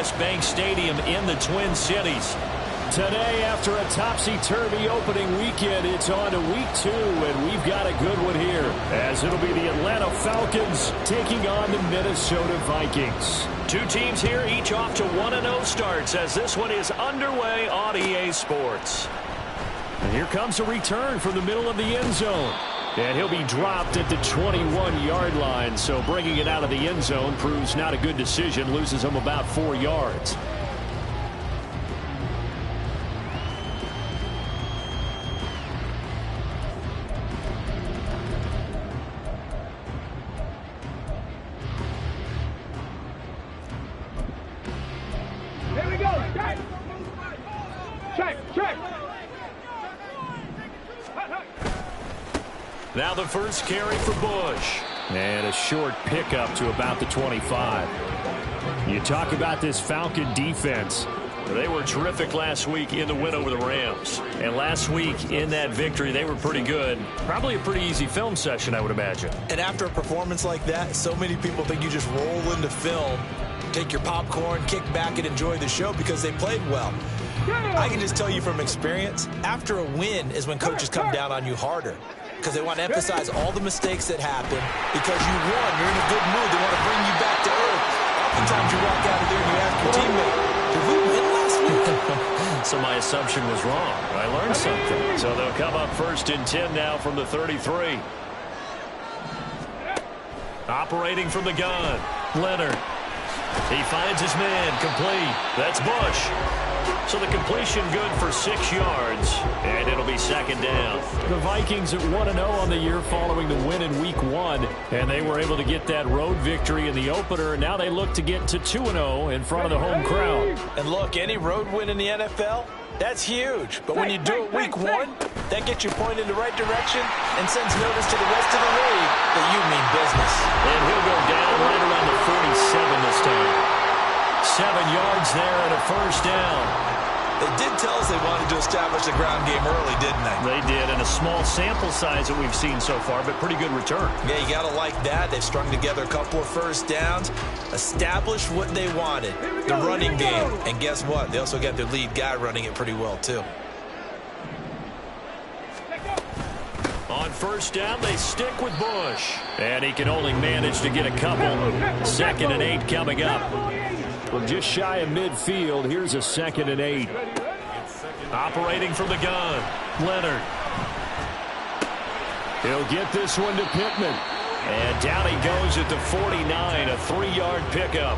U.S. Bank Stadium in the Twin Cities. Today, after a topsy-turvy opening weekend, it's on to week 2, and we've got a good one here, as it'll be the Atlanta Falcons taking on the Minnesota Vikings. Two teams here, each off to 1-0 starts, as this one is underway on EA Sports. And here comes a return from the middle of the end zone. And he'll be dropped at the 21-yard line, so bringing it out of the end zone proves not a good decision, loses him about 4 yards. Now the first carry for Bush. And a short pickup to about the 25. You talk about this Falcon defense. They were terrific last week in the win over the Rams. And last week in that victory, they were pretty good. Probably a pretty easy film session, I would imagine. And after a performance like that, so many people think you just roll into film, take your popcorn, kick back, and enjoy the show because they played well. I can just tell you from experience, after a win is when coaches come down on you harder, because they want to emphasize all the mistakes that happen. Because you won, you're in a good mood, they want to bring you back to earth. Oftentimes you walk out of there and you ask your teammate, did we win last week? So my assumption was wrong. I learned something. So they'll come up 1st and 10 now from the 33. Operating from the gun, Leonard. He finds his man, complete. That's Bush. So the completion good for 6 yards, and it'll be 2nd down. The Vikings at 1-0 on the year following the win in week 1, and they were able to get that road victory in the opener. Now they look to get to 2-0 in front of the home crowd. And look, any road win in the NFL, that's huge. But when you do it week 1, that gets you pointed in the right direction and sends notice to the rest of the league that you mean business. And he'll go down right around the 47 this time. 7 yards there and a 1st down. They did tell us they wanted to establish the ground game early, didn't they? They did, and a small sample size that we've seen so far, but pretty good return. Yeah, you got to like that. They've strung together a couple of 1st downs, established what they wanted, the running game. And guess what? They also got their lead guy running it pretty well, too. On 1st down, they stick with Bush. And he can only manage to get a couple. 2nd and 8 coming up. From just shy of midfield, here's a 2nd and 8. Operating from the gun, Leonard. He'll get this one to Pittman. And down he goes at the 49, a 3-yard pickup.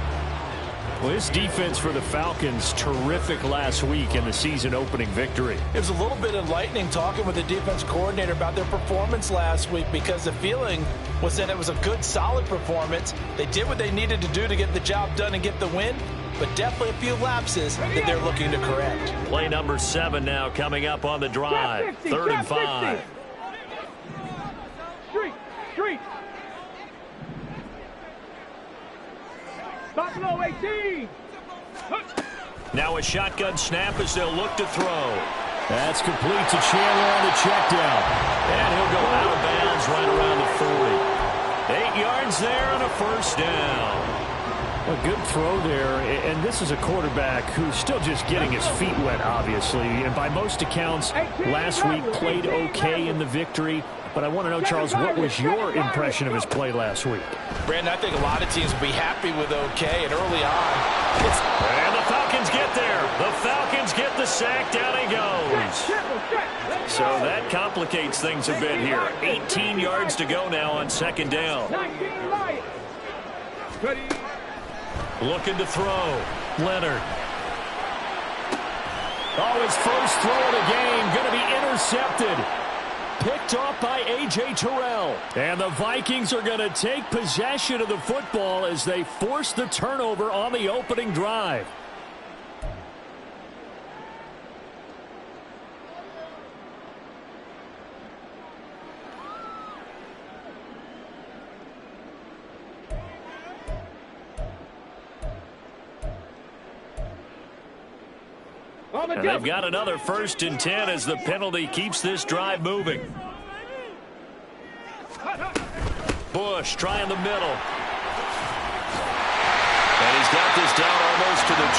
Well, this defense for the Falcons, terrific last week in the season-opening victory. It was a little bit enlightening talking with the defense coordinator about their performance last week, because the feeling was that it was a good, solid performance. They did what they needed to do to get the job done and get the win, but definitely a few lapses that they're looking to correct. Play number 7 now coming up on the drive. 3rd and 5. Street. Buffalo 18. Now a shotgun snap as they'll look to throw. That's complete to Chandler on the check down. And he'll go out of bounds right around the 40. 8 yards there and a 1st down. A good throw there, and this is a quarterback who's still just getting his feet wet, obviously. And by most accounts, last week played okay in the victory. But I want to know, Charles, what was your impression of his play last week? Brandon, I think a lot of teams will be happy with okay, and early on. And the Falcons get there. The Falcons get the sack. Down he goes. So that complicates things a bit here. 18 yards to go now on 2nd down. Looking to throw. Leonard. Oh, his first throw of the game going to be intercepted. Picked off by A.J. Terrell. And the Vikings are going to take possession of the football as they force the turnover on the opening drive. And they've got another 1st and 10 as the penalty keeps this drive moving. Bush trying the middle. And he's got this down almost to the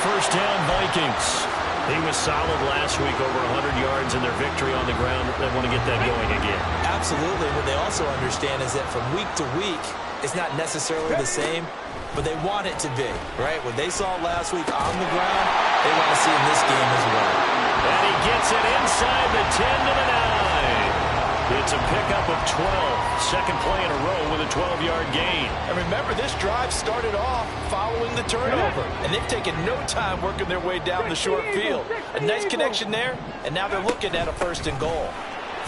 first down, Vikings. He was solid last week, over 100 yards in their victory on the ground. They want to get that going again. Absolutely. What they also understand is that from week to week, it's not necessarily the same, but they want it to be, right? What they saw last week on the ground, they want to see in this game as well. And he gets it inside the 10 to the 9. It's a pickup of 12. Second play in a row with a 12-yard gain. And remember, this drive started off following the turnover, and they've taken no time working their way down the short field. A nice connection there, and now they're looking at a 1st and goal.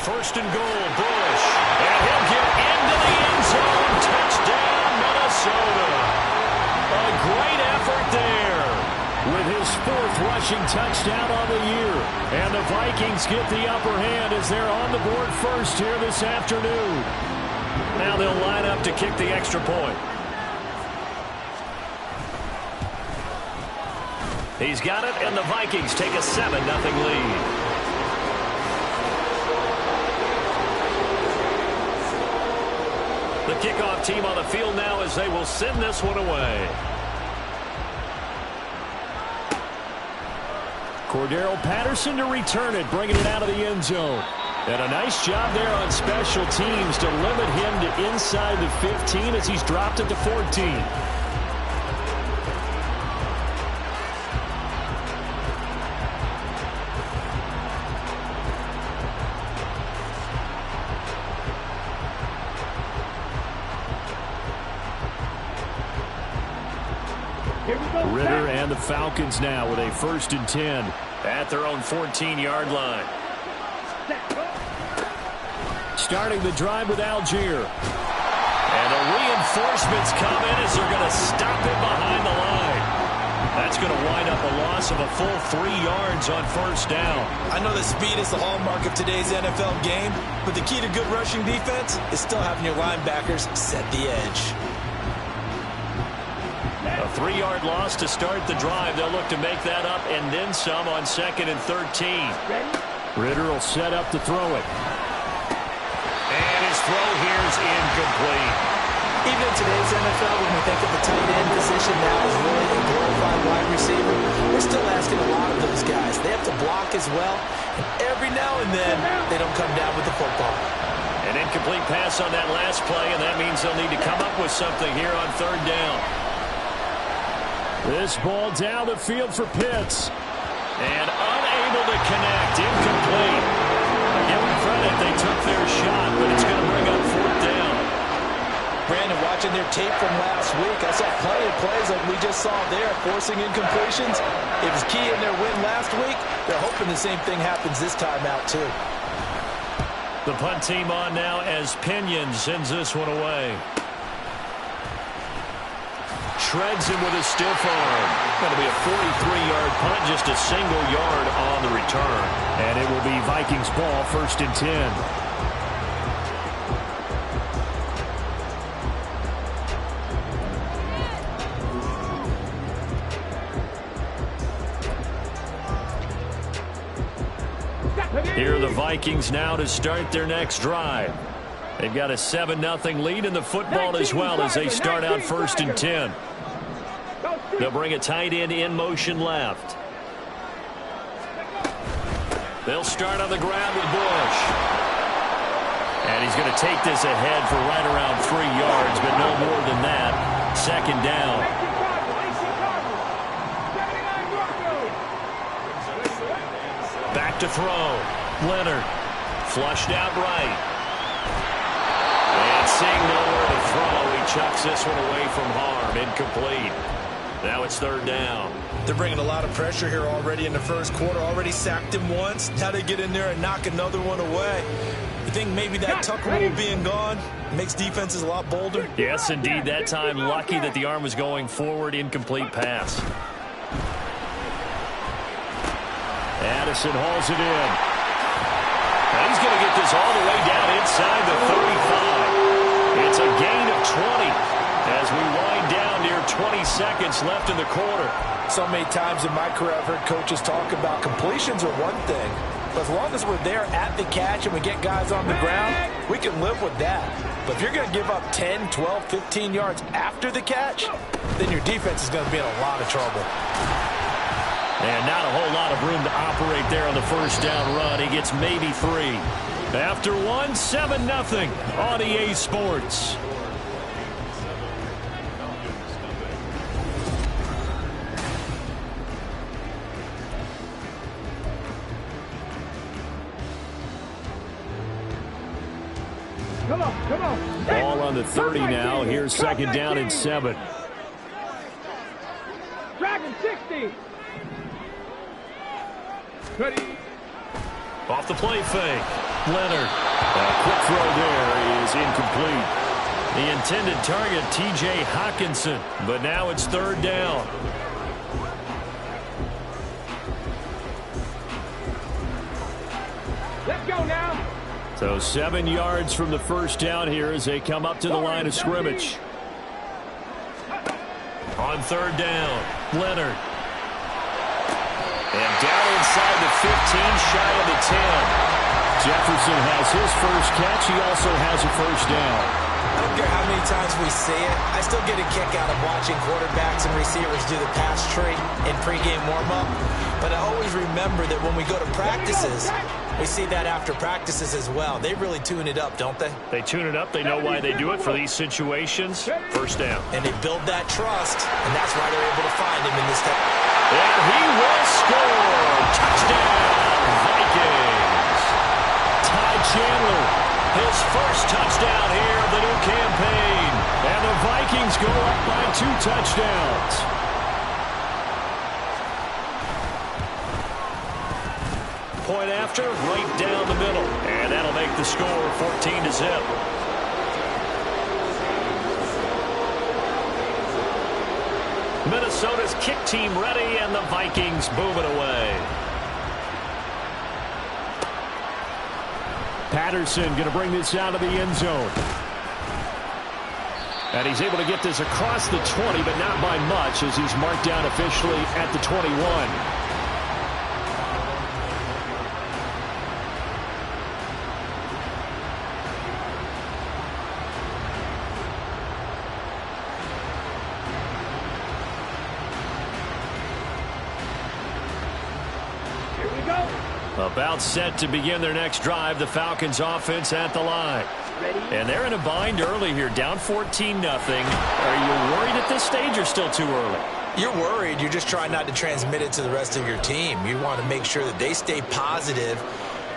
1st and goal, Bush. And he'll get into the end zone. Touchdown, Minnesota. A great effort there, with his 4th rushing touchdown on the year. And the Vikings get the upper hand as they're on the board first here this afternoon. Now they'll line up to kick the extra point. He's got it, and the Vikings take a 7-0 lead. The kickoff team on the field now as they will send this one away. Cordero Patterson to return it, bringing it out of the end zone. And a nice job there on special teams to limit him to inside the 15 as he's dropped it to 14. Ritter and the Falcons now with a 1st and 10 at their own 14-yard line. Starting the drive with Algier. And the reinforcements come in as they're going to stop him behind the line. That's going to wind up a loss of a full 3 yards on 1st down. I know that speed is the hallmark of today's NFL game, but the key to good rushing defense is still having your linebackers set the edge. A 3-yard loss to start the drive. They'll look to make that up and then some on 2nd and 13. Ritter will set up to throw it. And his throw here is incomplete. Even in today's NFL, when we think of the tight end position now as really a glorified wide receiver, we're still asking a lot of those guys. They have to block as well, and every now and then they don't come down with the football. An incomplete pass on that last play, and that means they'll need to come up with something here on 3rd down. This ball down the field for Pitts. And unable to connect. Incomplete. Give them credit. They took their shot, but it's going to bring up 4th down. Brandon, watching their tape from last week, I saw plenty of plays like we just saw there, forcing incompletions. It was key in their win last week. They're hoping the same thing happens this time out, too. The punt team on now as Pinion sends this one away. Shreds him with a stiff arm. Going to be a 43-yard punt, just a single yard on the return. And it will be Vikings ball, 1st and 10. Here are the Vikings now to start their next drive. They've got a 7-0 lead in the football as well as they start out 1st and 10. They'll bring a tight end in motion left. They'll start on the ground with Bush. And he's going to take this ahead for right around 3 yards, but no more than that. 2nd down. Back to throw. Leonard. Flushed out right. And seeing nowhere to throw, he chucks this one away from harm. Incomplete. Now it's 3rd down. They're bringing a lot of pressure here already in the 1st quarter. Already sacked him once. Now they get in there and knock another one away. You think maybe that tuck rule being gone makes defenses a lot bolder? Yes, indeed. That time, lucky that the arm was going forward. Incomplete pass. Addison hauls it in. And he's going to get this all the way down inside the 35. It's a gain of 20 as we wind down near 20 seconds left in the quarter. So many times in my career I've heard coaches talk about completions are one thing, but as long as we're there at the catch and we get guys on the ground, we can live with that. But if you're going to give up 10, 12, 15 yards after the catch, then your defense is going to be in a lot of trouble. And not a whole lot of room to operate there on the first down run. He gets maybe 3. After 1, 7-0 on EA Sports. Come on. Ball on the 30 now. Here's second down and 7. Dragon 60. Ready. Off the play fake. Leonard. A quick throw there is incomplete. The intended target, T.J. Hawkinson. But now it's third down. Let's go now. So 7 yards from the first down here as they come up to the line of scrimmage. On third down, Leonard. And down inside the 15, shy of the 10. Jefferson has his first catch. He also has a first down. I don't care how many times we see it. I still get a kick out of watching quarterbacks and receivers do the pass tree in pregame warm-up. But I always remember that when we go to practices, we see that after practices as well. They really tune it up, don't they? They tune it up. They know why they do it for these situations. First down. And they build that trust, and that's why they're able to find him in this type. And he will score. Touchdown, Vikings. Ty Chandler, his first touchdown here of the new campaign. And the Vikings go up by 2 touchdowns. Point after, right down the middle. And that'll make the score 14-0. Minnesota's kick team ready, and the Vikings move it away. Patterson going to bring this out of the end zone. And he's able to get this across the 20, but not by much as he's marked down officially at the 21. About set to begin their next drive. The Falcons offense at the line. And they're in a bind early here, down 14-0. Are you worried at this stage or still too early? You're worried. You're just trying not to transmit it to the rest of your team. You want to make sure that they stay positive.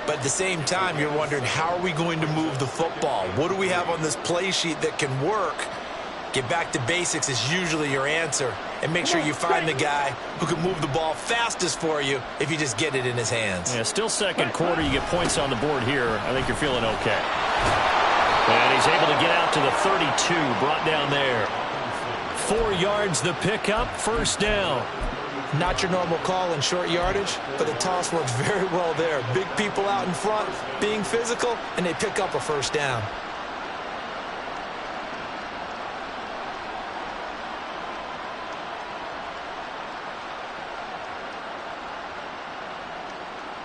But at the same time, you're wondering, how are we going to move the football? What do we have on this play sheet that can work? Get back to basics is usually your answer. And make sure you find the guy who can move the ball fastest for you if you just get it in his hands. Yeah, still second quarter. You get points on the board here. I think you're feeling okay. And he's able to get out to the 32. Brought down there. 4 yards the pickup. First down. Not your normal call in short yardage, but the toss works very well there. Big people out in front, being physical, and they pick up a first down.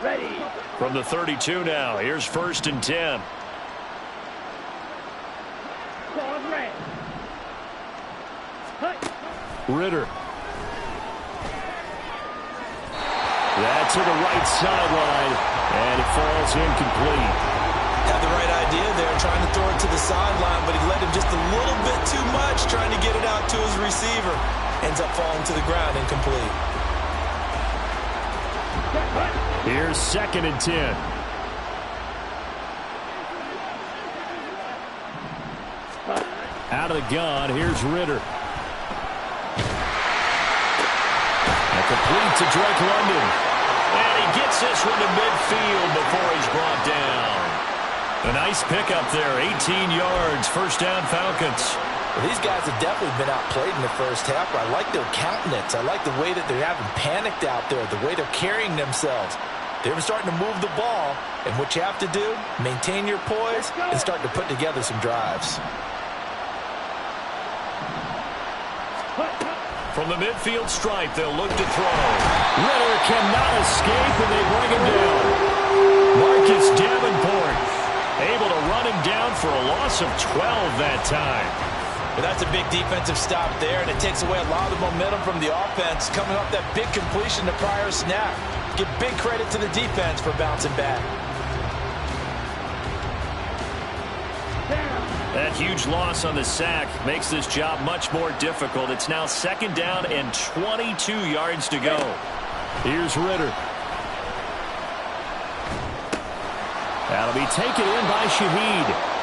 Ready. From the 32 now. Here's first and 10. Ball red. Ritter. That's to the right sideline, and it falls incomplete. Had the right idea there, trying to throw it to the sideline, but he led him just a little bit too much, trying to get it out to his receiver. Ends up falling to the ground, incomplete. Here's second and 10. Out of the gun, here's Ritter. And complete to Drake London. And he gets this one to midfield before he's brought down. A nice pickup there, 18 yards, first down Falcons. Well, these guys have definitely been outplayed in the first half. I like their countenance. I like the way that they're having panicked out there, the way they're carrying themselves. They're starting to move the ball, and what you have to do, maintain your poise and start to put together some drives. From the midfield stripe, they'll look to throw. Ritter cannot escape, and they bring him down. Marcus Davenport able to run him down for a loss of 12 that time. But that's a big defensive stop there, and it takes away a lot of the momentum from the offense coming off that big completion the prior snap. Give big credit to the defense for bouncing back. That huge loss on the sack makes this job much more difficult. It's now 2nd down and 22 yards to go. Here's Ritter. That'll be taken in by Shaheed.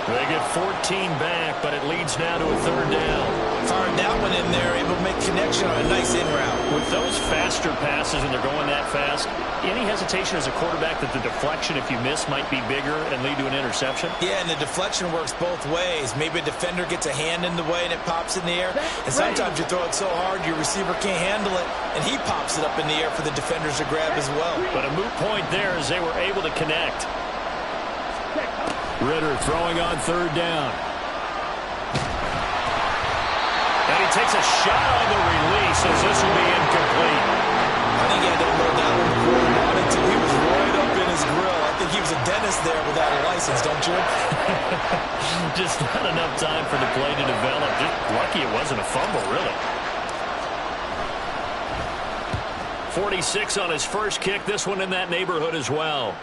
They get 14 back, but it leads now to a 3rd down. Fired that one in there, able to make connection on a nice in route. With those faster passes and they're going that fast, any hesitation as a quarterback that the deflection, if you miss, might be bigger and lead to an interception? Yeah, and the deflection works both ways. Maybe a defender gets a hand in the way and it pops in the air. And sometimes you throw it so hard your receiver can't handle it, and he pops it up in the air for the defenders to grab as well. But a moot point there as they were able to connect. Ritter throwing on 3rd down. And he takes a shot on the release as this will be incomplete. I think he had to unload that one before he wanted to. He was right up in his grill. I think he was a dentist there without a license, don't you? Just not enough time for the play to develop. Just lucky it wasn't a fumble, really. 46 on his first kick. This one in that neighborhood as well.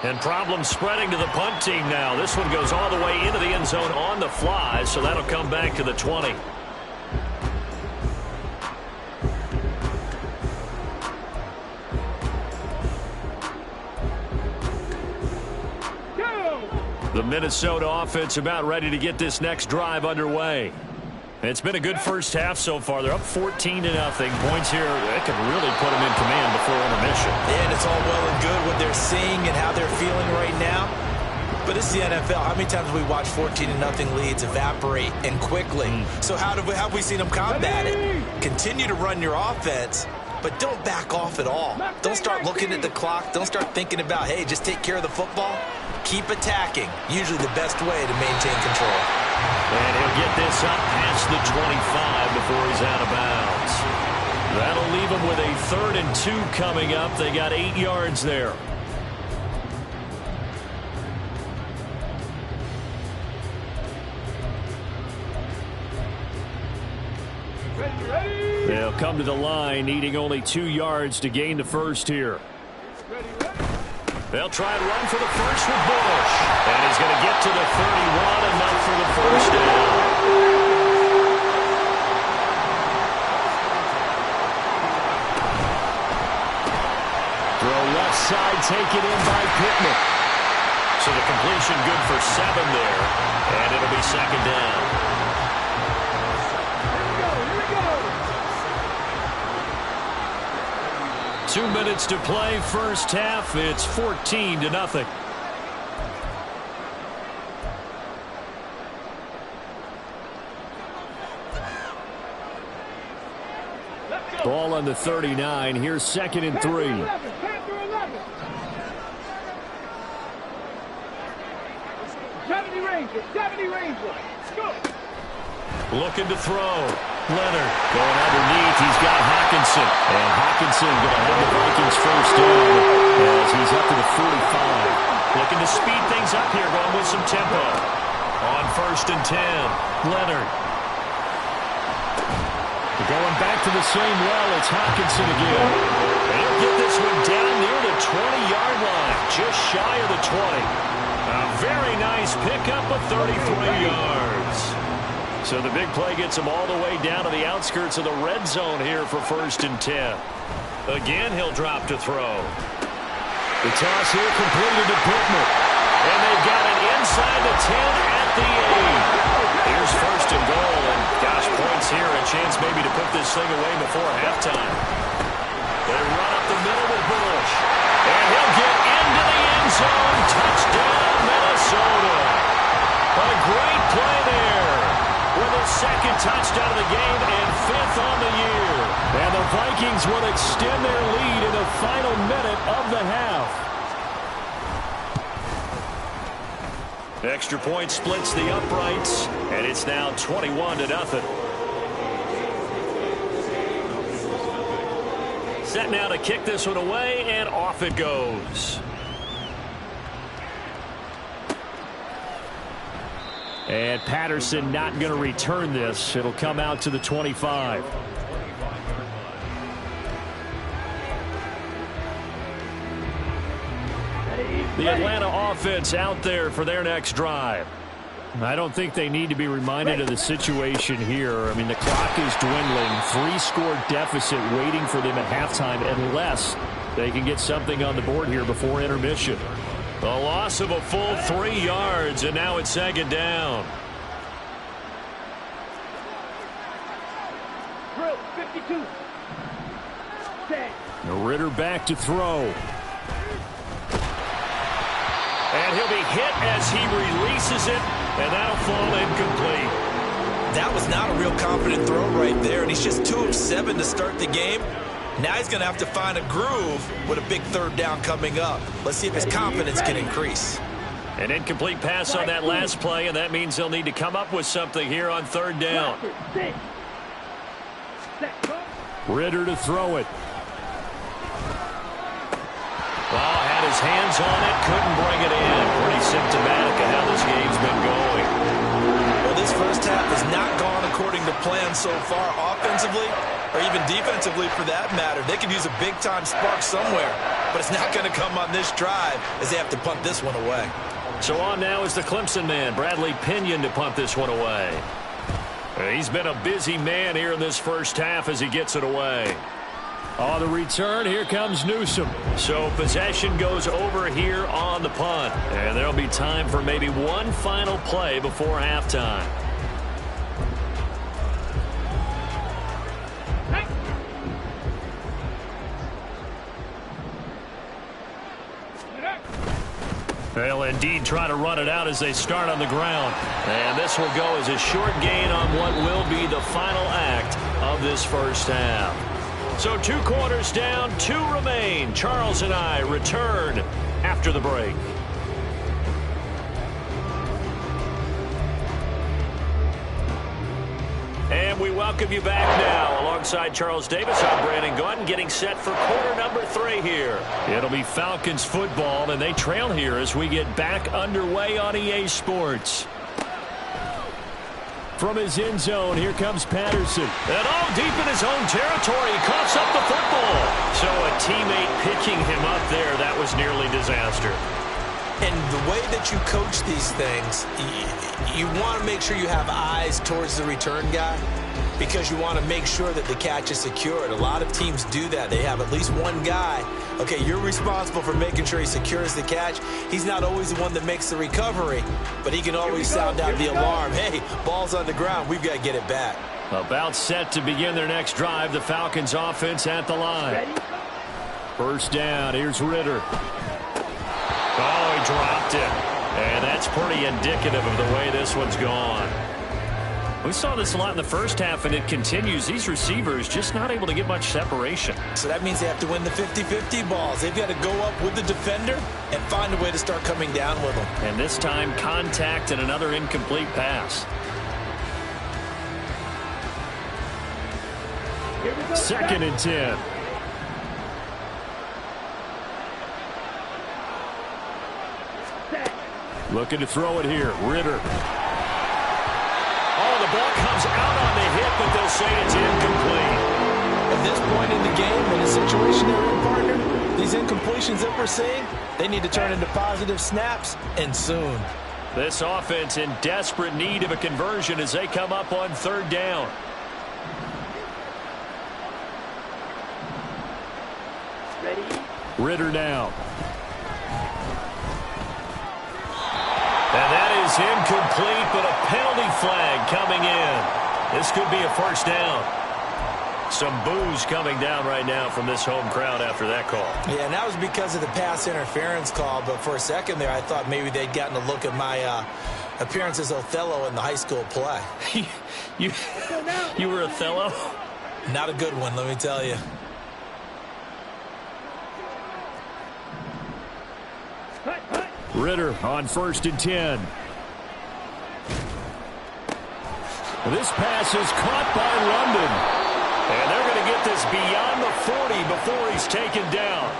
And problems spreading to the punt team now. This one goes all the way into the end zone on the fly, so that'll come back to the 20. The Minnesota offense about ready to get this next drive underway. It's been a good first half so far. They're up 14-0. Points here, that could really put them in command before intermission. And it's all well and good what they're seeing and how they're feeling right now. But it's the NFL. How many times have we watched 14-0 leads evaporate and quickly? So how have we seen them combat it? Continue to run your offense, but don't back off at all. Don't start looking at the clock. Don't start thinking about, hey, just take care of the football. Keep attacking. Usually the best way to maintain control. And he'll get this up past the 25 before he's out of bounds. That'll leave him with a 3rd and 2 coming up. They got 8 yards there. They'll come to the line, needing only 2 yards to gain the first here. They'll try and run for the first with Bush. And he's going to get to the 31, enough for the first down. Throw left side, taken in by Pittman. So the completion good for 7 there. And it'll be 2nd down. 2 minutes to play, first half. It's 14-0. Ball on the 39. Here's 2nd and 3. 70 Ranger. Go. Looking to throw. Leonard going underneath. He's got Hawkinson. And Hawkinson going to have the Vikings first down as he's up to the 45. Looking to speed things up here, going with some tempo. On 1st and 10. Leonard. Going back to the same well, it's Hawkinson again. And he'll get this one down near the 20-yard line, just shy of the 20. A very nice pickup of 33 yards. So the big play gets him all the way down to the outskirts of the red zone here for 1st and 10. Again, he'll drop to throw. The toss here completed to Pittman. And they've got it inside the 10 at the 8. Here's 1st and goal. And gosh, points here. A chance maybe to put this thing away before halftime. They run up the middle with Bush. And he'll get into the end zone. Touchdown, Minnesota. A great play there. With a 2nd touchdown of the game and 5th on the year. And the Vikings will extend their lead in the final minute of the half. Extra point splits the uprights, and it's now 21-0. Set now to kick this one away, and off it goes. And Patterson not going to return this. It'll come out to the 25. The Atlanta offense out there for their next drive. I don't think they need to be reminded of the situation here. I mean, the clock is dwindling. 3-score deficit waiting for them at halftime unless they can get something on the board here before intermission. A loss of a full 3 yards, and now it's second down. Drill, 52. Set. Ritter back to throw. And he'll be hit as he releases it, and that'll fall incomplete. That was not a real confident throw right there, and he's just 2 of 7 to start the game. Now he's going to have to find a groove with a big third down coming up. Let's see if his confidence can increase. An incomplete pass on that last play, and that means they'll need to come up with something here on third down. Ritter to throw it. Well, had his hands on it, couldn't bring it in. Pretty symptomatic of how this game's been going. Well, this first half has not gone according to plan so far offensively, or even defensively for that matter. They could use a big-time spark somewhere, but it's not going to come on this drive as they have to punt this one away. So on now is the Clemson man, Bradley Pinion, to punt this one away. He's been a busy man here in this first half as he gets it away. On the return, here comes Newsom. So possession goes over here on the punt. And there'll be time for maybe one final play before halftime. They'll indeed try to run it out as they start on the ground. And this will go as a short gain on what will be the final act of this first half. So 2 quarters down, 2 remain. Charles and I return after the break. And we welcome you back now. Alongside Charles Davis, I'm Brandon Gordon, getting set for quarter number 3 here. It'll be Falcons football, and they trail here as we get back underway on EA Sports. From his end zone, here comes Patterson. And all deep in his own territory, he coughs up the football. So a teammate picking him up there, that was nearly disaster. And the way that you coach these things, you want to make sure you have eyes towards the return guy because you want to make sure that the catch is secured. A lot of teams do that. They have at least one guy. Okay, you're responsible for making sure he secures the catch. He's not always the one that makes the recovery, but he can always sound out the alarm. Hey, ball's on the ground. We've got to get it back. About set to begin their next drive. The Falcons offense at the line. First down. Here's Ritter. Oh, he dropped it. And that's pretty indicative of the way this one's gone. We saw this a lot in the first half, and it continues. These receivers just not able to get much separation. So that means they have to win the 50-50 balls. They've got to go up with the defender and find a way to start coming down with them. And this time, contact and another incomplete pass. Second and 10. Looking to throw it here. Ritter. Oh, the ball comes out on the hit, but they'll say it's incomplete. At this point in the game, in a situation they're in, partner, these incompletions that we're seeing, they need to turn into positive snaps, and soon. This offense in desperate need of a conversion as they come up on third down. Ritter now. And that is incomplete, but a penalty flag coming in. This could be a first down. Some boos coming down right now from this home crowd after that call. Yeah, and that was because of the pass interference call, but for a second there I thought maybe they'd gotten a look at my appearance as Othello in the high school play. You were Othello? Not a good one, let me tell you. Ritter on first and 10. This pass is caught by London. And they're going to get this beyond the 40 before he's taken down.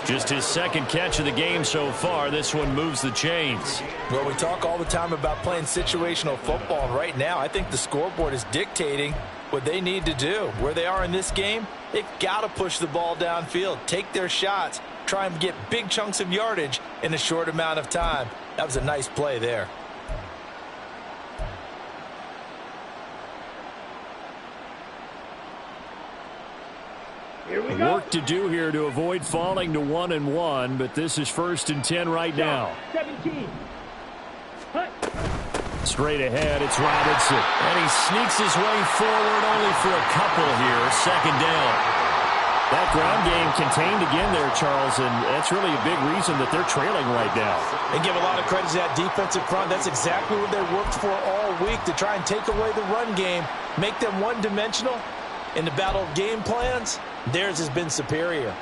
Just his second catch of the game so far. This one moves the chains. Well, we talk all the time about playing situational football. And right now, I think the scoreboard is dictating what they need to do. Where they are in this game, they've got to push the ball downfield, take their shots, try and get big chunks of yardage in a short amount of time. That was a nice play there. Here we go. Work to do here to avoid falling to 1-1, but this is 1st and 10 right now. 17. Hut. Straight ahead, it's Robinson. And he sneaks his way forward only for a couple here. 2nd down. That ground game contained again there, Charles, and that's really a big reason that they're trailing right now. They give a lot of credit to that defensive front. That's exactly what they worked for all week, to try and take away the run game, make them one-dimensional. In the battle of game plans, theirs has been superior.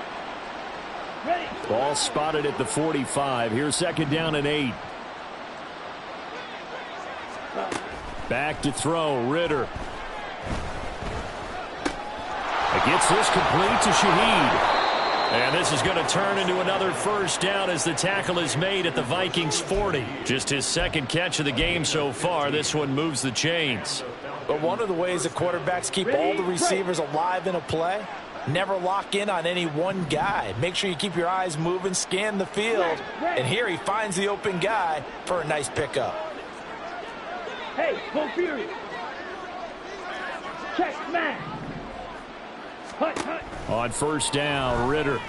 Ready. Ball spotted at the 45. Here's 2nd down and 8. Back to throw, Ritter. Gets this complete to Shaheed. And this is going to turn into another 1st down as the tackle is made at the Vikings 40. Just his 2nd catch of the game so far. This one moves the chains. But one of the ways that quarterbacks keep all the receivers alive in a play, never lock in on any one guy. Make sure you keep your eyes moving, scan the field. And here he finds the open guy for a nice pickup. Hey, full fury. Check, smash. Hut, hut. On 1st down, Ritter.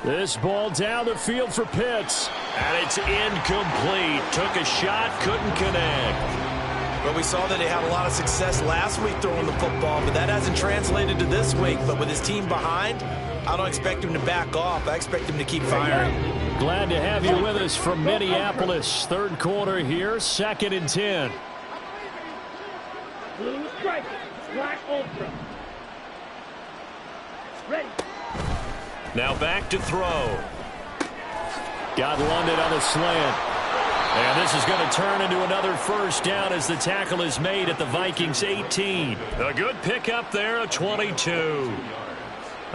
This ball down the field for Pitts. And it's incomplete. Took a shot, couldn't connect. But we saw that he had a lot of success last week throwing the football, but that hasn't translated to this week. But with his team behind, I don't expect him to back off. I expect him to keep firing. Glad to have you with us from Minneapolis. 3rd quarter here, 2nd and 10. Blue striker. Black ultra. Ready. Now back to throw. Got London on a slant. And this is going to turn into another 1st down as the tackle is made at the Vikings 18. A good pickup there, a 22.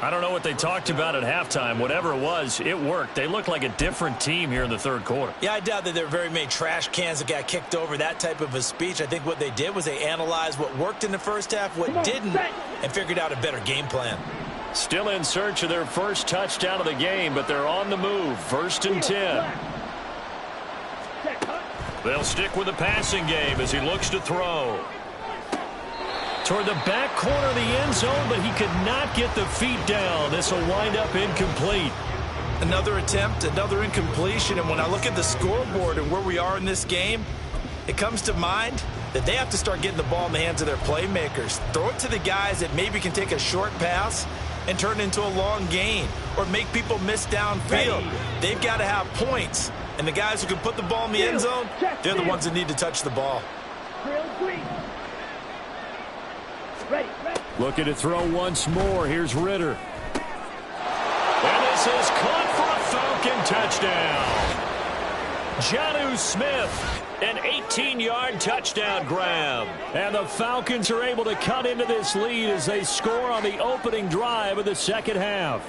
I don't know what they talked about at halftime. Whatever it was, it worked. They looked like a different team here in the 3rd quarter. Yeah, I doubt that there were very many trash cans that got kicked over, that type of a speech. I think what they did was they analyzed what worked in the 1st half, what didn't, and figured out a better game plan. Still in search of their 1st touchdown of the game, but they're on the move. 1st and 10. They'll stick with the passing game as he looks to throw. Toward the back corner of the end zone, but he could not get the feet down. This will wind up incomplete. Another attempt, another incompletion, and when I look at the scoreboard and where we are in this game, it comes to mind that they have to start getting the ball in the hands of their playmakers. Throw it to the guys that maybe can take a short pass and turn it into a long gain or make people miss downfield. They've got to have points. And the guys who can put the ball in the end zone, they're the ones that need to touch the ball. Looking to throw once more. Here's Ritter. And this is caught for a Falcon touchdown. Jonnu Smith, an 18-yard touchdown grab. And the Falcons are able to cut into this lead as they score on the opening drive of the 2nd half.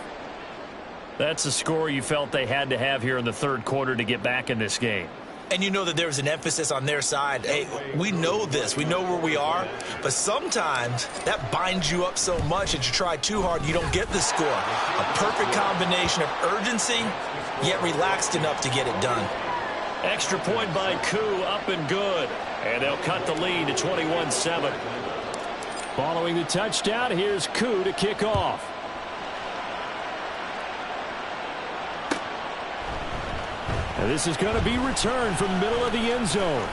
That's a score you felt they had to have here in the 3rd quarter to get back in this game. And you know that there's an emphasis on their side. Hey, we know this. We know where we are. But sometimes that binds you up so much that you try too hard, you don't get the score. A perfect combination of urgency, yet relaxed enough to get it done. Extra point by Koo, up and good. And they'll cut the lead to 21-7. Following the touchdown, here's Koo to kick off. And this is going to be returned from the middle of the end zone.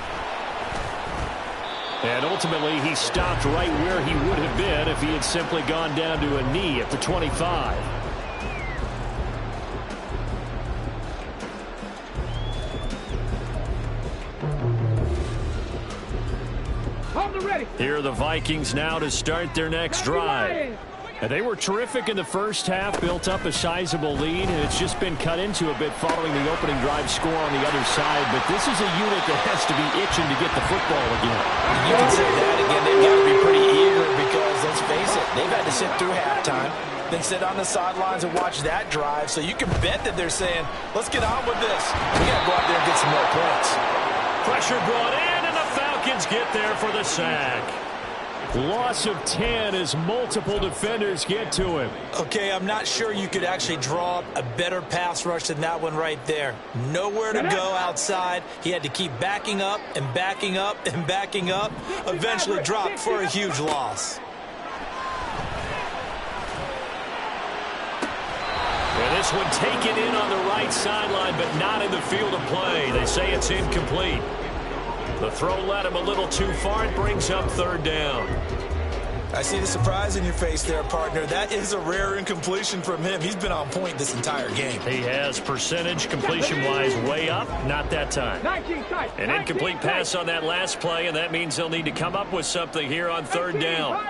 And ultimately, he stopped right where he would have been if he had simply gone down to a knee at the 25. Here are the Vikings now to start their next drive. And they were terrific in the 1st half, built up a sizable lead, and it's just been cut into a bit following the opening drive score on the other side. But this is a unit that has to be itching to get the football again. You can say that again. They've got to be pretty eager because those let's face it, they've had to sit through halftime, then sit on the sidelines and watch that drive. So you can bet that they're saying, let's get on with this. We got to go out there and get some more points. Pressure brought in, and the Falcons get there for the sack. Loss of 10 as multiple defenders get to him. Okay, I'm not sure you could actually draw up a better pass rush than that one right there. Nowhere to go outside. He had to keep backing up and backing up and backing up. Eventually dropped for a huge loss. And this one taken in on the right sideline, but not in the field of play. They say it's incomplete. The throw led him a little too far. It brings up third down. I see the surprise in your face there, partner. That is a rare incompletion from him. He's been on point this entire game. He has percentage completion-wise way up. Not that time. An incomplete pass on that last play, and that means they'll need to come up with something here on third down.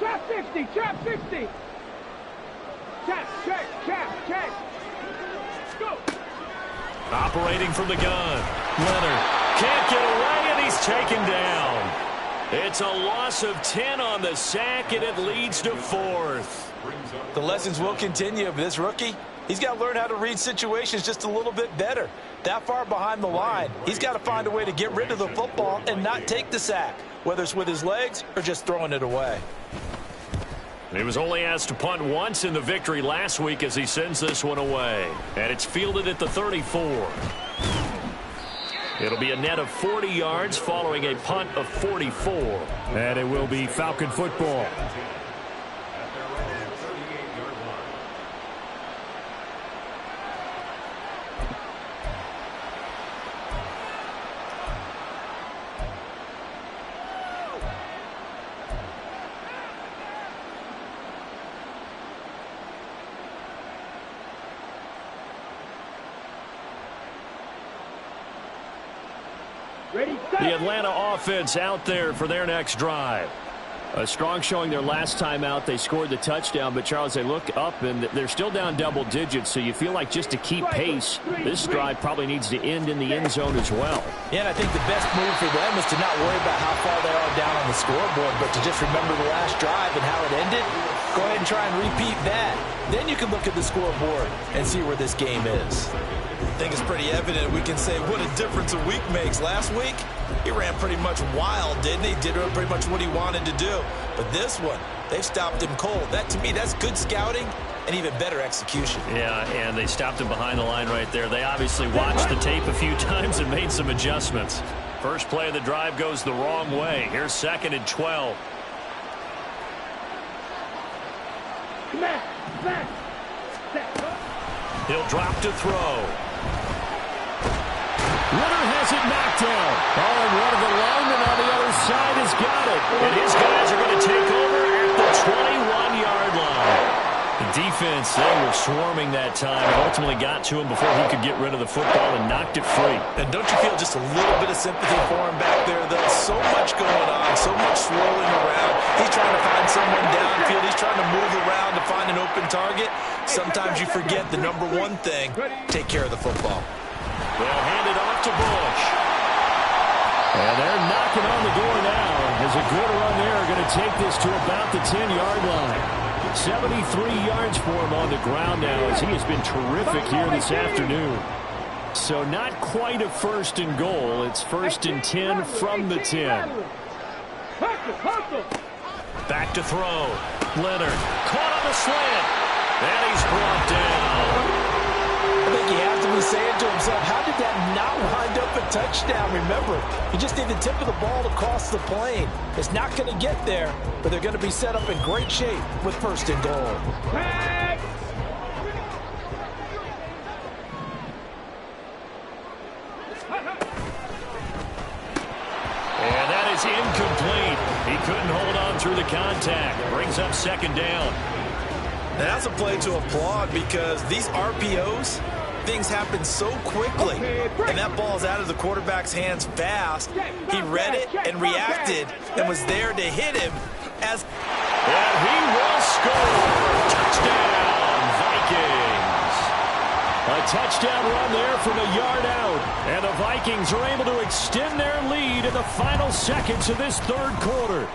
Trap 50, trap 50. Check. Go. Operating from the gun. Leonard can't get away, and he's taken down. It's a loss of 10 on the sack, and it leads to fourth. The lessons will continue of this rookie. He's got to learn how to read situations just a little bit better. That far behind the line, he's got to find a way to get rid of the football and not take the sack, whether it's with his legs or just throwing it away. He was only asked to punt once in the victory last week as he sends this one away. And it's fielded at the 34. It'll be a net of 40 yards following a punt of 44. And it will be Falcon football. The Atlanta offense out there for their next drive. A strong showing their last time out. They scored the touchdown, but, Charles, they look up, and they're still down double digits, so you feel like just to keep pace, this drive probably needs to end in the end zone as well. Yeah, and I think the best move for them is to not worry about how far they are down on the scoreboard, but to just remember the last drive and how it ended. Go ahead and try and repeat that. Then you can look at the scoreboard and see where this game is. I think it's pretty evident we can say what a difference a week makes. Last week, he ran pretty much wild, didn't he? Did pretty much what he wanted to do. But this one, they stopped him cold. That, to me, that's good scouting and even better execution. Yeah, and they stopped him behind the line right there. They obviously watched the tape a few times and made some adjustments. First play of the drive goes the wrong way. Here's 2nd and 12. He'll drop to throw. Leonard has it knocked down. Oh, and one of the linemen on the other side has got it. And his guys are going to take over at the 21-yard line. The defense, they were swarming that time and ultimately got to him before he could get rid of the football and knocked it free. And don't you feel just a little bit of sympathy for him back there, though? So much going on, so much swirling around. He's trying to find someone downfield. He's trying to move around to find an open target. Sometimes you forget the number one thing, take care of the football. They'll hand it off to Bush. And they're knocking on the door now as a good run there are going to take this to about the 10-yard line. 73 yards for him on the ground now as he has been terrific here this afternoon. So not quite a 1st and goal. It's 1st and 10 from the 10. Back to throw. Leonard caught on the slant. And he's brought down. I think he has to be saying to himself, how did that not wind up a touchdown? Remember, you just need the tip of the ball to cross the plane. It's not going to get there, but they're going to be set up in great shape with 1st and goal. And that is incomplete. He couldn't hold on through the contact. Brings up 2nd down. And that's a play to applaud because these RPOs, things happen so quickly. And that ball's out of the quarterback's hands fast. He read it and reacted and was there to hit him as... And he will score. Touchdown, Vikings. A a touchdown run there from a yard out. And the Vikings are able to extend their lead in the final seconds of this third quarter.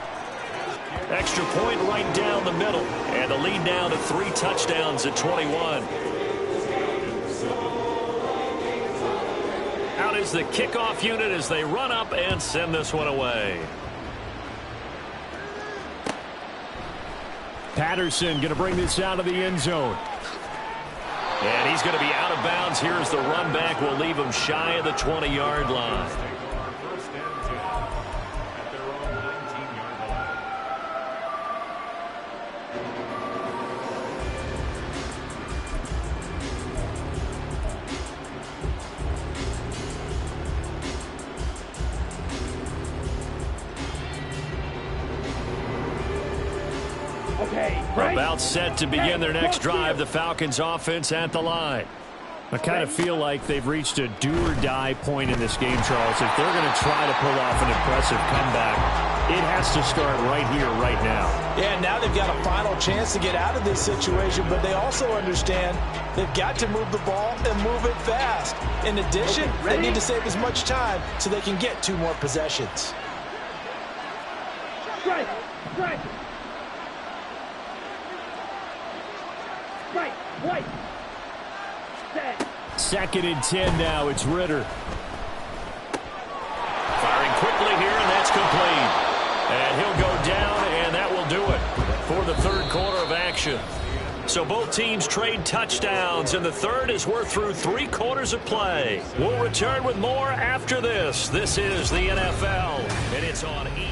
Extra point right down the middle. And the lead now to 3 touchdowns at 21. Out is the kickoff unit as they run up and send this one away. Patterson going to bring this out of the end zone. And he's going to be out of bounds. Here's the run back. Will leave him shy of the 20-yard line. About set to begin their next drive. The Falcons offense at the line. I kind of feel like they've reached a do-or-die point in this game, Charles. If they're going to try to pull off an impressive comeback, it has to start right here, right now. Yeah, now they've got a final chance to get out of this situation, but they also understand they've got to move the ball and move it fast. In addition, they need to save as much time so they can get 2 more possessions. Strike! Strike! Right, white. Set. 2nd and 10 now. It's Ritter. Firing quickly here, and that's complete. And he'll go down, and that will do it for the third quarter of action. So both teams trade touchdowns, and the third is we're through 3 quarters of play. We'll return with more after this. This is the NFL, and it's on E!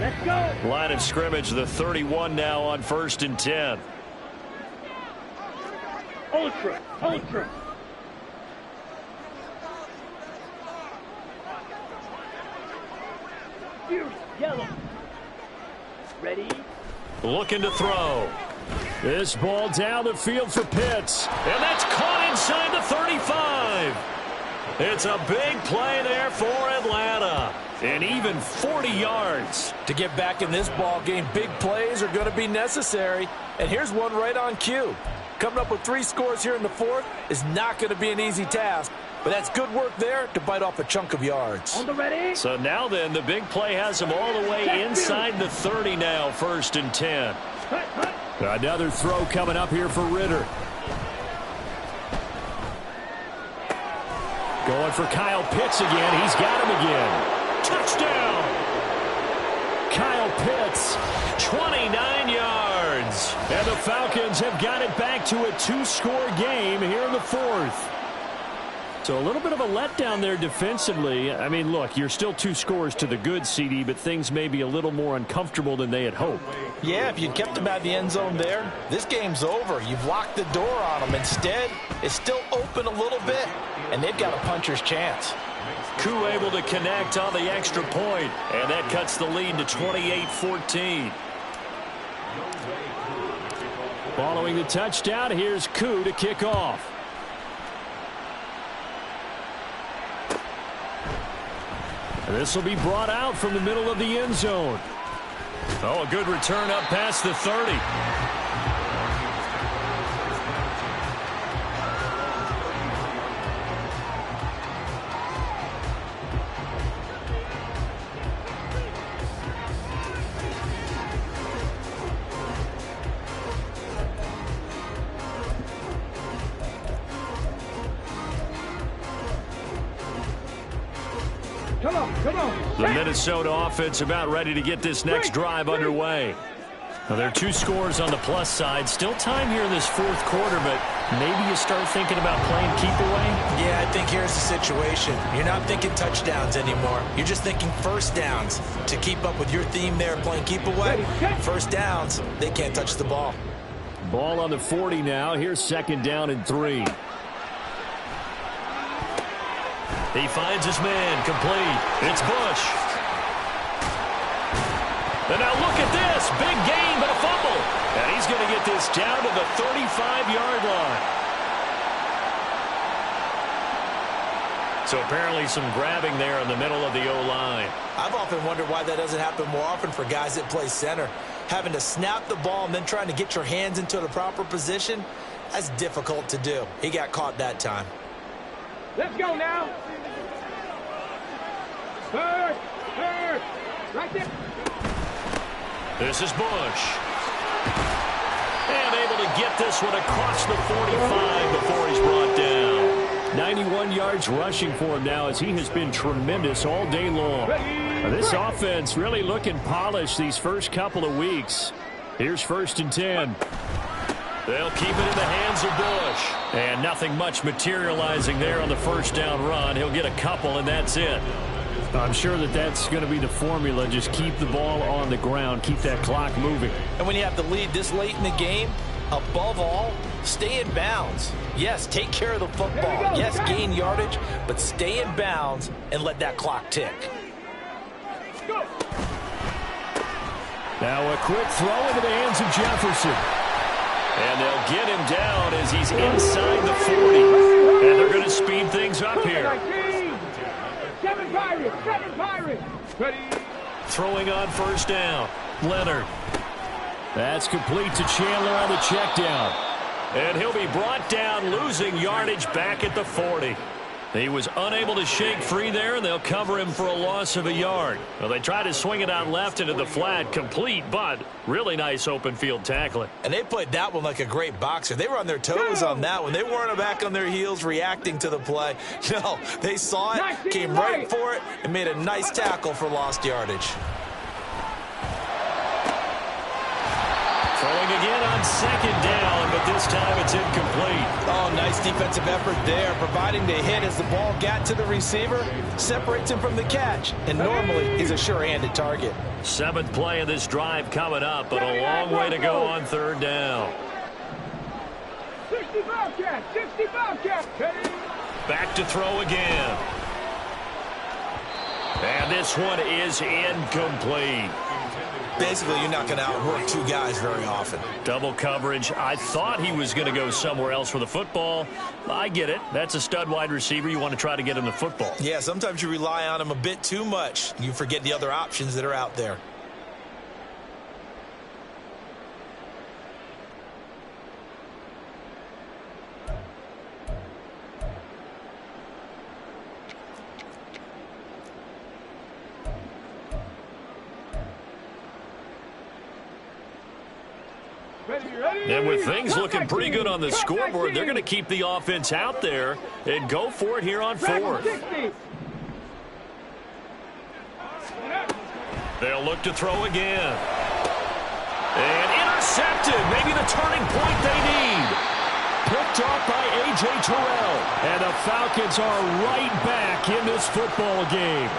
Let's go. Line of scrimmage, the 31 now on 1st and 10. Ultra, ultra. Yellow. Ready? Looking to throw. This ball down the field for Pitts. And that's caught inside the 35. It's a big play there for Atlanta. And even 40 yards. To get back in this ball game, big plays are going to be necessary. And here's one right on cue. Coming up with 3 scores here in the 4th is not going to be an easy task. But that's good work there to bite off a chunk of yards. On the ready? So now then, the big play has them all the way inside the 30 now, 1st and 10. Another throw coming up here for Ritter. Going for Kyle Pitts again. He's got him again. Touchdown! Kyle Pitts. 29 yards. And the Falcons have got it back to a 2-score game here in the 4th. So a little bit of a letdown there defensively. I mean, look, you're still 2 scores to the good, CD, but things may be a little more uncomfortable than they had hoped. Yeah, if you'd kept them out of the end zone there, this game's over. You've locked the door on them. Instead, it's still open a little bit, and they've got a puncher's chance. Koo able to connect on the extra point, and that cuts the lead to 28-14. Following the touchdown, here's Koo to kick off. This will be brought out from the middle of the end zone. Oh, a good return up past the 30. Come on, come on. The Minnesota offense about ready to get this next drive underway. Now, there are 2 scores on the plus side. Still time here in this 4th quarter, but maybe you start thinking about playing keep away? Yeah, I think here's the situation. You're not thinking touchdowns anymore. You're just thinking first downs. To keep up with your theme there, playing keep away, first downs, they can't touch the ball. Ball on the 40 now. Here's 2nd down and 3. He finds his man, complete. It's Bush. And now look at this. Big gain, but a fumble. And he's going to get this down to the 35-yard line. So apparently some grabbing there in the middle of the O-line. I've often wondered why that doesn't happen more often for guys that play center. Having to snap the ball and then trying to get your hands into the proper position, that's difficult to do. He got caught that time. Let's go now. Third. Right there. This is Bush. And able to get this one across the 45 before he's brought down. 91 yards rushing for him now as he has been tremendous all day long. This offense really looking polished these first couple of weeks. Here's 1st and 10. They'll keep it in the hands of Bush. And nothing much materializing there on the first down run. He'll get a couple, and that's it. I'm sure that's going to be the formula. Just keep the ball on the ground. Keep that clock moving. And when you have the lead this late in the game, above all, stay in bounds. Yes, take care of the football. Yes, gain yardage, but stay in bounds and let that clock tick. Now a quick throw into the hands of Jefferson. And they'll get him down as he's inside the 40. And they're going to speed things up here. 7 Pirates. Ready. Throwing on 1st down. Leonard. That's complete to Chandler on the check down. And he'll be brought down, losing yardage back at the 40. He was unable to shake free there, and they'll cover him for a loss of a yard. Well, they tried to swing it out left into the flat, complete, but really nice open field tackling. And they played that one like a great boxer. They were on their toes on that one. They weren't back on their heels reacting to the play. No, they saw it, came right for it, and made a nice tackle for lost yardage. Throwing again on 2nd down, but this time it's incomplete. Oh, nice defensive effort there, providing the hit as the ball got to the receiver, separates him from the catch, and normally he's a sure-handed target. 7th play of this drive coming up, but a long way to go on 3rd down. 60 Bobcats. Back to throw again. And this one is incomplete. Basically, you're not going to outwork 2 guys very often. Double coverage. I thought he was going to go somewhere else for the football. I get it. That's a stud wide receiver. You want to try to get him the football. Yeah, sometimes you rely on him a bit too much. You forget the other options that are out there. And with things looking pretty good on the scoreboard, they're going to keep the offense out there and go for it here on 4th. They'll look to throw again. And intercepted. Maybe the turning point they need. Picked off by A.J. Terrell. And the Falcons are right back in this football game.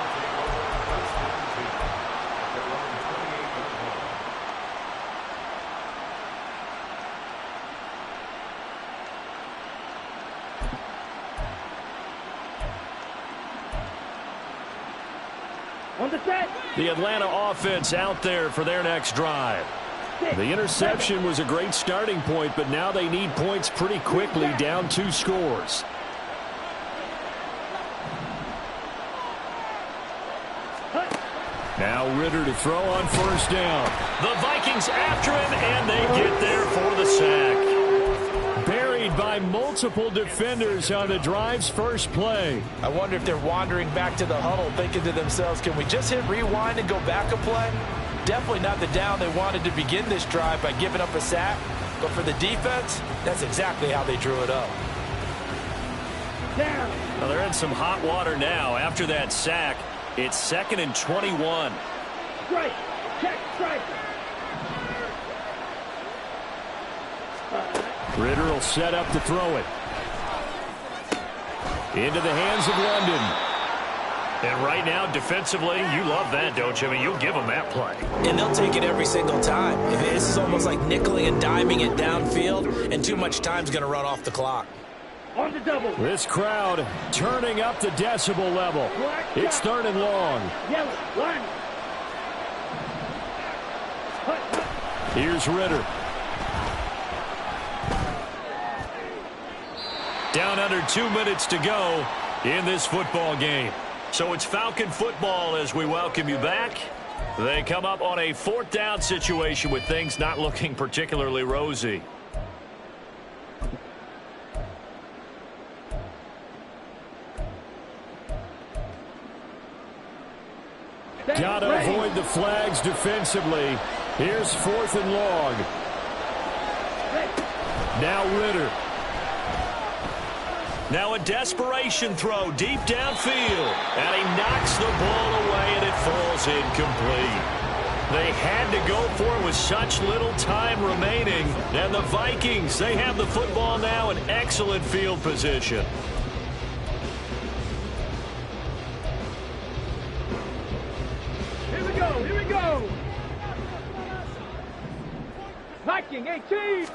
The Atlanta offense out there for their next drive. The interception was a great starting point, but now they need points pretty quickly, down 2 scores. Now Ritter to throw on 1st down. The Vikings after him, and they get there for the sack. Buried by multiple defenders on the drive's first play. I wonder if they're wandering back to the huddle thinking to themselves, can we just hit rewind and go back a play? Definitely not the down they wanted to begin this drive by giving up a sack. But for the defense, that's exactly how they drew it up. Well, they're in some hot water now. After that sack, it's 2nd and 21. Strike. Check. Strike. Ritter will set up to throw it. Into the hands of London. And right now, defensively, you love that, don't you? I mean, you'll give them that play. And they'll take it every single time. This is almost like nickeling and diming it downfield, and too much time's going to run off the clock. On the double. This crowd turning up the decibel level. It's 3rd and long. Yellow. Line. Here's Ritter. Down under 2 minutes to go. in this football game. So it's Falcon football as we welcome you back. They come up on a 4th down situation with things not looking particularly rosy. Got to avoid the flags defensively. Here's 4th and long. Now Ritter. Now a desperation throw deep downfield. And he knocks the ball away and it falls incomplete. They had to go for it with such little time remaining. And the Vikings, they have the football now in excellent field position. Here we go. Viking 18.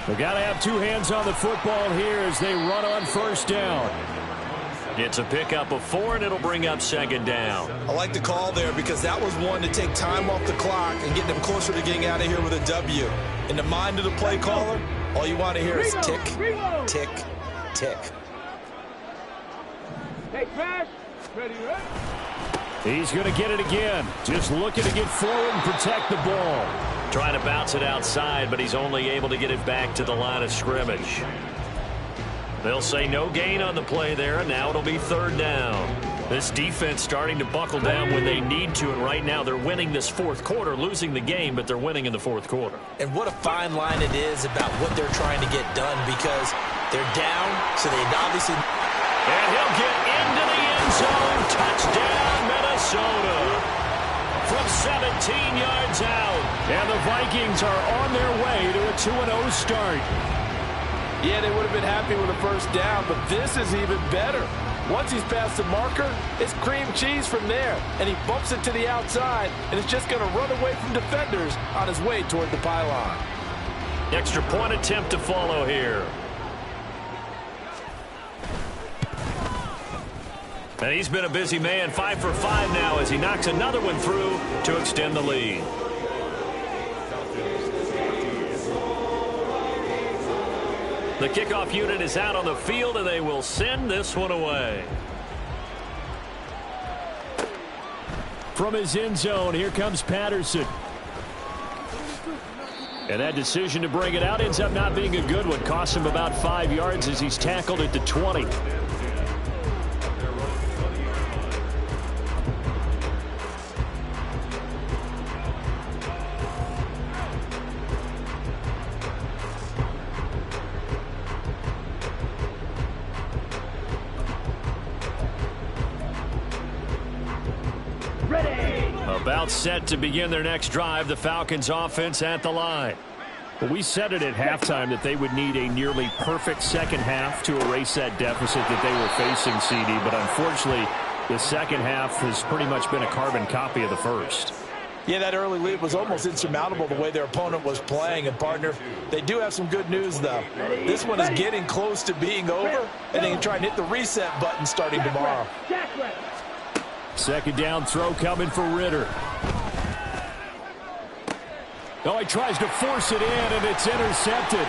They've got to have 2 hands on the football here as they run on 1st down. It's a pickup of 4, and it'll bring up 2nd down. I like the call there because that was one to take time off the clock and get them closer to getting out of here with a W. In the mind of the play caller, all you want to hear is tick, tick, tick. Hey, Crash. Ready, right? He's going to get it again. Just looking to get forward and protect the ball. Trying to bounce it outside, but he's only able to get it back to the line of scrimmage. They'll say no gain on the play there, and now it'll be 3rd down. This defense starting to buckle down when they need to, and right now they're winning this 4th quarter, losing the game, but they're winning in the 4th quarter. And what a fine line it is about what they're trying to get done because they're down, so they obviously... And he'll get into the end zone. Touchdown, Minnesota. From 17 yards out. And the Vikings are on their way to a 2-0 start. Yeah, they would have been happy with a 1st down, but this is even better. Once he's past the marker, it's cream cheese from there. And he bumps it to the outside, and it's just going to run away from defenders on his way toward the pylon. Extra point attempt to follow here. And he's been a busy man, 5 for 5 now as he knocks another one through to extend the lead. The kickoff unit is out on the field, and they will send this one away. From his end zone, here comes Patterson. And that decision to bring it out ends up not being a good one. Costs him about 5 yards as he's tackled at the 20. About set to begin their next drive, the Falcons offense at the line. Well, we said it at halftime that they would need a nearly perfect second half to erase that deficit that they were facing, CD. But unfortunately, the second half has pretty much been a carbon copy of the first. Yeah, that early lead was almost insurmountable the way their opponent was playing. And, partner, they do have some good news, though. This one is getting close to being over, and they can try and hit the reset button starting tomorrow. 2nd down throw coming for Ritter. Oh, he tries to force it in, and it's intercepted.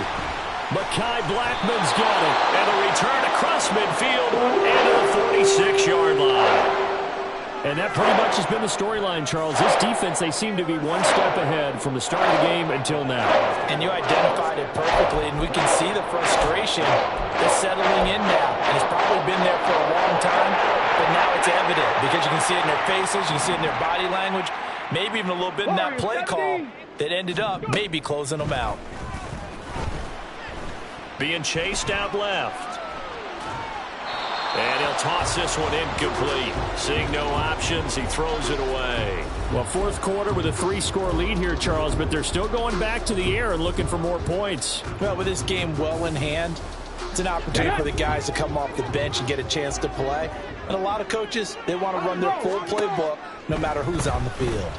Mekhi Blackman's got it. And a return across midfield and to the 46-yard line. And that pretty much has been the storyline, Charles. This defense, they seem to be one step ahead from the start of the game until now. And you identified it perfectly, and we can see the frustration that's settling in now. And it's probably been there for a long time, but now it's evident because you can see it in their faces, you can see it in their body language, maybe even a little bit in that play call that ended up maybe closing them out. Being chased out left. And he'll toss this one incomplete. Seeing no options, he throws it away. Well, 4th quarter with a 3-score lead here, Charles, but they're still going back to the air and looking for more points. Well, with this game well in hand, it's an opportunity for the guys to come off the bench and get a chance to play. And a lot of coaches, they want to run their full playbook no matter who's on the field.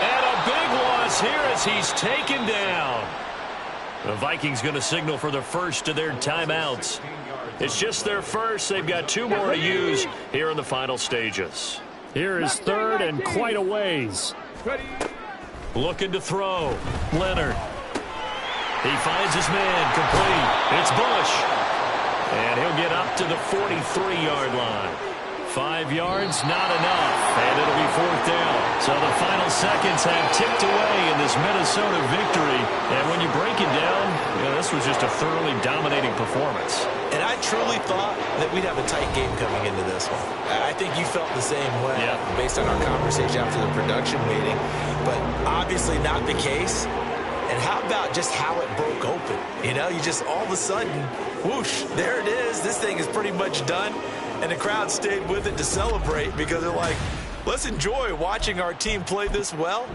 And a big loss here as he's taken down. The Vikings going to signal for the first of their timeouts. It's just their first. They've got 2 more to use here in the final stages. Here is 3rd and quite a ways. Looking to throw. Leonard. He finds his man complete. It's Bush. And he'll get up to the 43-yard line. 5 yards, not enough, and it'll be 4th down. So the final seconds have ticked away in this Minnesota victory. And when you break it down, this was just a thoroughly dominating performance. And I truly thought that we'd have a tight game coming into this one. I think you felt the same way based on our conversation after the production meeting. But obviously not the case. And how about just how it broke open? You just all of a sudden, whoosh, there it is. This thing is pretty much done. And the crowd stayed with it to celebrate because they're like, let's enjoy watching our team play this well.